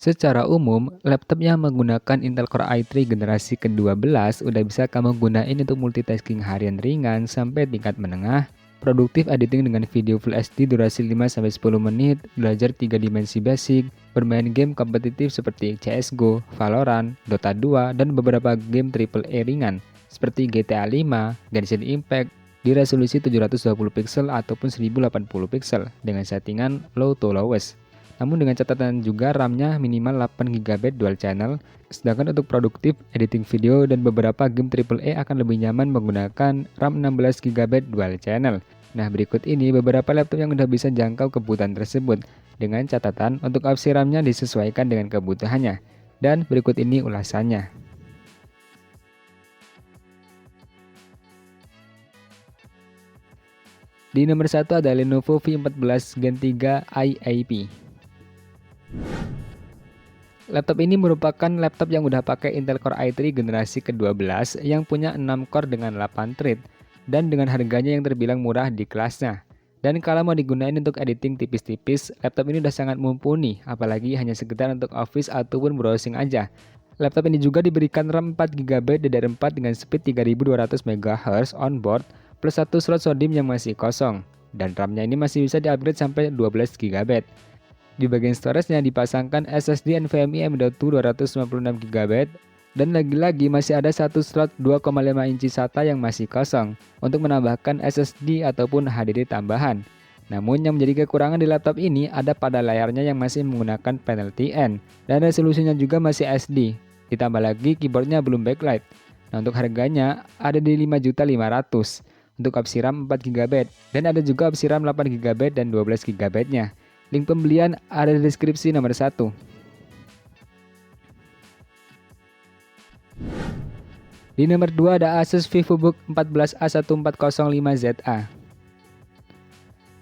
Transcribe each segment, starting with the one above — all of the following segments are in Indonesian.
Secara umum, laptop yang menggunakan Intel Core i3 generasi ke-12 udah bisa kamu gunain untuk multitasking harian ringan sampai tingkat menengah, produktif editing dengan video Full HD durasi 5-10 menit, belajar 3 dimensi basic, bermain game kompetitif seperti CSGO, Valorant, Dota 2, dan beberapa game AAA ringan seperti GTA 5, Genshin Impact, di resolusi 720 pixel ataupun 1080 pixel dengan settingan low to lowest. Namun dengan catatan juga RAM-nya minimal 8 GB dual channel, sedangkan untuk produktif, editing video, dan beberapa game AAA akan lebih nyaman menggunakan RAM 16 GB dual channel. Nah, berikut ini beberapa laptop yang udah bisa jangkau kebutuhan tersebut, dengan catatan untuk opsi RAM-nya disesuaikan dengan kebutuhannya. Dan berikut ini ulasannya. Di nomor 1 ada Lenovo V14 Gen 3 IAP. Laptop ini merupakan laptop yang udah pakai Intel Core i3 generasi ke-12 yang punya 6 core dengan 8 thread dan dengan harganya yang terbilang murah di kelasnya. Dan kalau mau digunain untuk editing tipis-tipis, laptop ini udah sangat mumpuni, apalagi hanya sekedar untuk office ataupun browsing aja. Laptop ini juga diberikan RAM 4 GB DDR4 dengan speed 3200 MHz onboard plus satu slot SODIMM yang masih kosong. Dan RAM-nya ini masih bisa di-upgrade sampai 12 GB. Di bagian storage-nya dipasangkan SSD NVMe M.2 256 GB dan lagi-lagi masih ada satu slot 2,5 inci SATA yang masih kosong untuk menambahkan SSD ataupun HDD tambahan. Namun yang menjadi kekurangan di laptop ini ada pada layarnya yang masih menggunakan panel TN dan resolusinya juga masih SD. Ditambah lagi keyboardnya belum backlight. Nah, untuk harganya ada di 5.500.000 untuk opsi RAM 4 GB dan ada juga opsi RAM 8 GB dan 12 GB-nya. Link pembelian ada di deskripsi nomor 1. Di nomor 2 ada Asus VivoBook 14A1405ZA.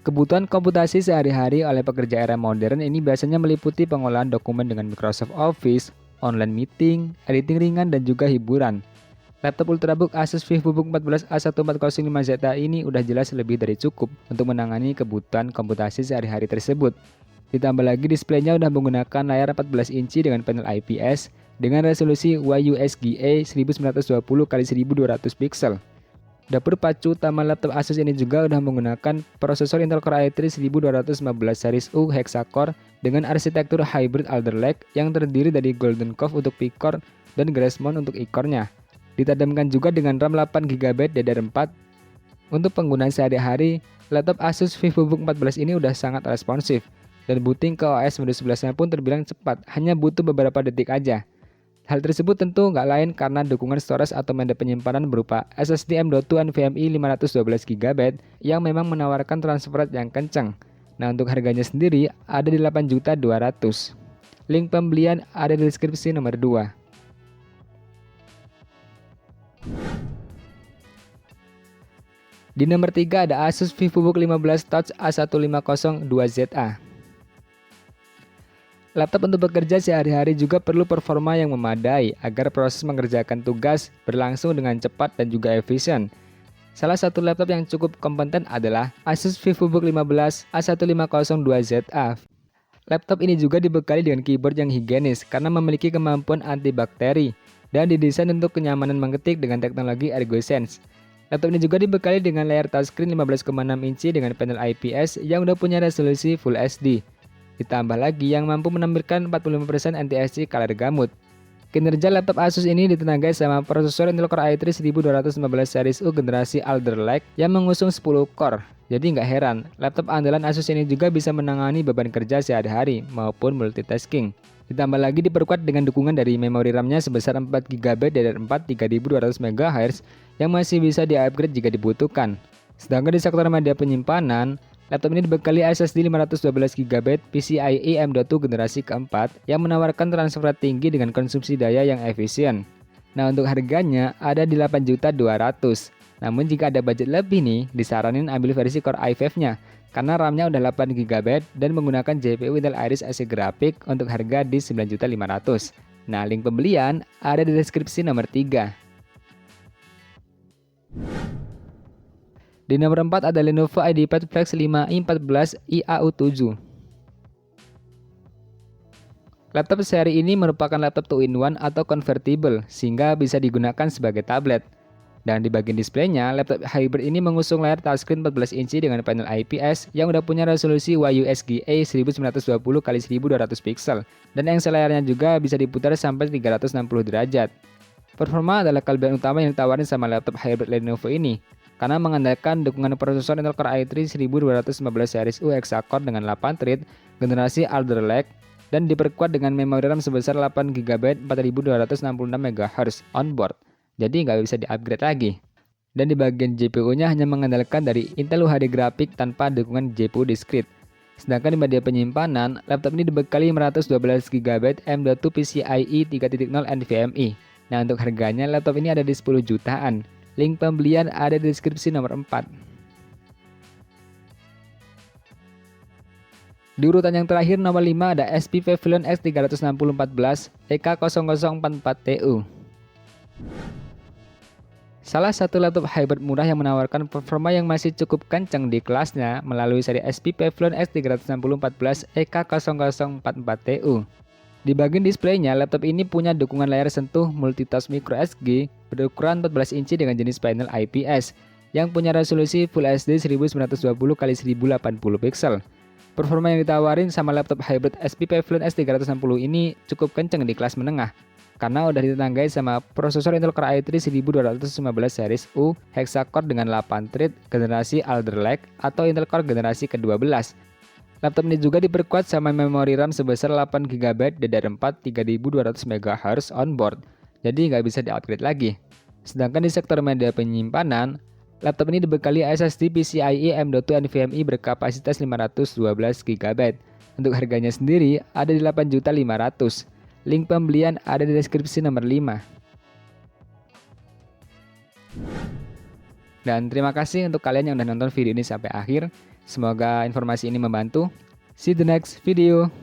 Kebutuhan komputasi sehari-hari oleh pekerja era modern ini biasanya meliputi pengolahan dokumen dengan Microsoft Office, online meeting, editing ringan, dan juga hiburan. Laptop Ultrabook Asus VivoBook 14A1405ZA ini udah jelas lebih dari cukup untuk menangani kebutuhan komputasi sehari-hari tersebut. Ditambah lagi displaynya udah menggunakan layar 14 inci dengan panel IPS dengan resolusi USGA 1920x1200 pixel. Dapur pacu utama laptop Asus ini juga udah menggunakan prosesor Intel Core i3 1215 series U Hexa-core dengan arsitektur hybrid Alder Lake yang terdiri dari Golden Cove untuk P-core dan Grace Mount untuk I-core-nya. Ditandemkan juga dengan RAM 8 GB DDR4. Untuk penggunaan sehari-hari, laptop Asus VivoBook 14 ini udah sangat responsif dan booting ke OS Windows 11-nya pun terbilang cepat, hanya butuh beberapa detik aja. Hal tersebut tentu nggak lain karena dukungan storage atau media penyimpanan berupa SSD M.2 NVMe 512 GB yang memang menawarkan transfer rate yang kencang. Nah, untuk harganya sendiri ada di 8.200.000. Link pembelian ada di deskripsi nomor 2. Di nomor 3 ada Asus VivoBook 15 Touch A1502ZA. Laptop untuk bekerja sehari-hari juga perlu performa yang memadai agar proses mengerjakan tugas berlangsung dengan cepat dan juga efisien. Salah satu laptop yang cukup kompeten adalah Asus VivoBook 15 A1502ZA. Laptop ini juga dibekali dengan keyboard yang higienis karena memiliki kemampuan antibakteri dan didesain untuk kenyamanan mengetik dengan teknologi ErgoSense. Laptop ini juga dibekali dengan layar touchscreen 15,6 inci dengan panel IPS yang udah punya resolusi Full HD. Ditambah lagi yang mampu menampilkan 45% NTSC color gamut. Kinerja laptop Asus ini ditenagai sama prosesor Intel Core i3 1215 series U generasi Alder Lake yang mengusung 10 core. Jadi nggak heran, laptop andalan Asus ini juga bisa menangani beban kerja sehari-hari maupun multitasking. Ditambah lagi diperkuat dengan dukungan dari memori RAM-nya sebesar 4 GB DDR4 3200 MHz yang masih bisa di-upgrade jika dibutuhkan. Sedangkan di sektor media penyimpanan, laptop ini dibekali SSD 512 GB PCIe M.2 generasi keempat yang menawarkan transfer rate tinggi dengan konsumsi daya yang efisien. Nah, untuk harganya ada di 8.200.000. Namun jika ada budget lebih nih, disaranin ambil versi Core i5-nya karena RAM-nya udah 8 GB dan menggunakan GPU Intel Iris Xe Graphics untuk harga di 9.500.000. Nah, link pembelian ada di deskripsi nomor 3. Di nomor 4 ada Lenovo IdeaPad Flex 5i 14 IAU7. Laptop seri ini merupakan laptop 2-in-1 atau convertible, sehingga bisa digunakan sebagai tablet. Dan di bagian displaynya, laptop hybrid ini mengusung layar touchscreen 14 inci dengan panel IPS yang udah punya resolusi USGA 1920x1200 pixel, dan yang selayarnya juga bisa diputar sampai 360 derajat. Performa adalah kelebihan utama yang ditawarin sama laptop hybrid Lenovo ini, karena mengandalkan dukungan prosesor Intel Core i3 1215 series U hexa-core dengan 8 thread generasi Alder Lake, dan diperkuat dengan memori RAM sebesar 8GB 4266 MHz onboard, jadi nggak bisa di-upgrade lagi. Dan di bagian GPU-nya hanya mengandalkan dari Intel UHD grafik tanpa dukungan GPU discrete. Sedangkan di media penyimpanan, laptop ini dibekali 512GB M.2 PCIe 3.0 NVMe. Nah, untuk harganya laptop ini ada di 10 jutaan. Link pembelian ada di deskripsi nomor 4. Di urutan yang terakhir nomor 5 ada HP Pavilion X36014 EK0044TU. Salah satu laptop hybrid murah yang menawarkan performa yang masih cukup kencang di kelasnya melalui seri HP Pavilion X36014 EK0044TU. Di bagian displaynya, laptop ini punya dukungan layar sentuh multitouch micro SD berukuran 14 inci dengan jenis panel IPS yang punya resolusi Full HD 1920x1080 pixel. Performa yang ditawarin sama laptop hybrid HP Pavilion S360 ini cukup kenceng di kelas menengah, karena udah ditanggai sama prosesor Intel Core i3 1215 series U hexa-core dengan 8 thread generasi Alder Lake atau Intel Core generasi ke-12. Laptop ini juga diperkuat sama memori RAM sebesar 8GB DDR4 3200 MHz onboard, jadi nggak bisa di-upgrade lagi. Sedangkan di sektor media penyimpanan, laptop ini dibekali SSD PCIe M.2 NVMe berkapasitas 512GB. Untuk harganya sendiri ada di 8.500.000. Link pembelian ada di deskripsi nomor 5. Dan terima kasih untuk kalian yang udah nonton video ini sampai akhir. Semoga informasi ini membantu. See you the next video.